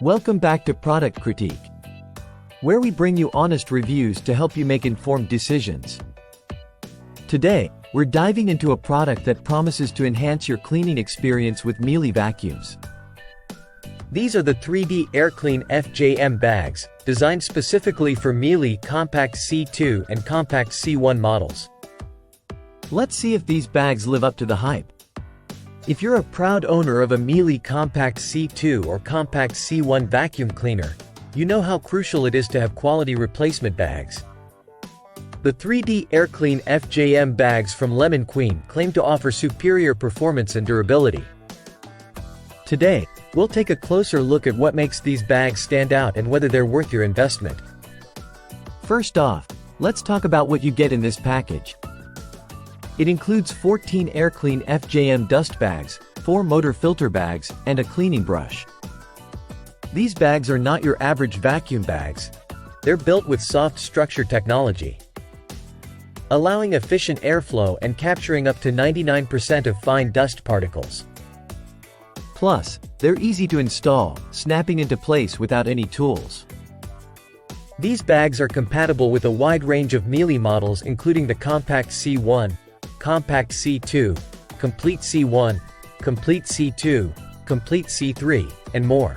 Welcome back to Product Critique, where we bring you honest reviews to help you make informed decisions. Today, we're diving into a product that promises to enhance your cleaning experience with Miele vacuums. These are the 3D Airclean FJM bags, designed specifically for Miele Compact C2 and Compact C1 models. Let's see if these bags live up to the hype. If you're a proud owner of a Miele Compact C2 or Compact C1 vacuum cleaner, you know how crucial it is to have quality replacement bags. The 3D Airclean FJM bags from LemonQueen claim to offer superior performance and durability. Today, we'll take a closer look at what makes these bags stand out and whether they're worth your investment. First off, let's talk about what you get in this package. It includes 14 Airclean FJM dust bags, 4 motor filter bags, and a cleaning brush. These bags are not your average vacuum bags. They're built with soft structure technology, allowing efficient airflow and capturing up to 99% of fine dust particles. Plus, they're easy to install, snapping into place without any tools. These bags are compatible with a wide range of Miele models including the Compact C1, Compact C2, Complete C1, Complete C2, Complete C3, and more.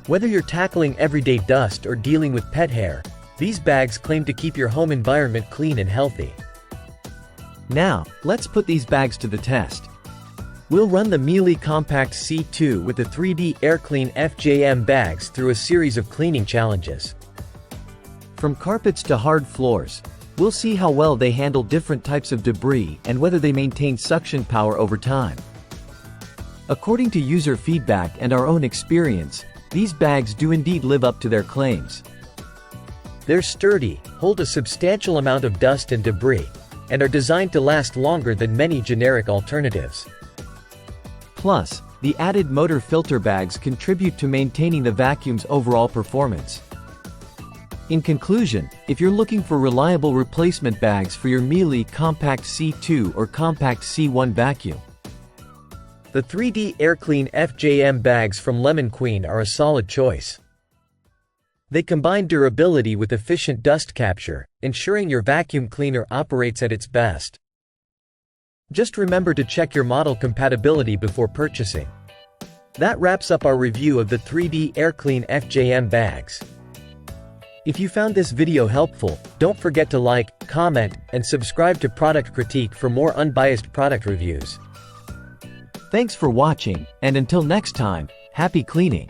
Whether you're tackling everyday dust or dealing with pet hair, these bags claim to keep your home environment clean and healthy. Now, let's put these bags to the test. We'll run the Miele Compact C2 with the 3D Airclean FJM bags through a series of cleaning challenges. From carpets to hard floors, we'll see how well they handle different types of debris and whether they maintain suction power over time. According to user feedback and our own experience, these bags do indeed live up to their claims. They're sturdy, hold a substantial amount of dust and debris, and are designed to last longer than many generic alternatives. Plus, the added motor filter bags contribute to maintaining the vacuum's overall performance. In conclusion, if you're looking for reliable replacement bags for your Miele Compact C2 or Compact C1 vacuum, the 3D Airclean FJM bags from LemonQueen are a solid choice. They combine durability with efficient dust capture, ensuring your vacuum cleaner operates at its best. Just remember to check your model compatibility before purchasing. That wraps up our review of the 3D Airclean FJM bags. If you found this video helpful, don't forget to like, comment, and subscribe to Product Critique for more unbiased product reviews. Thanks for watching, and until next time, happy cleaning!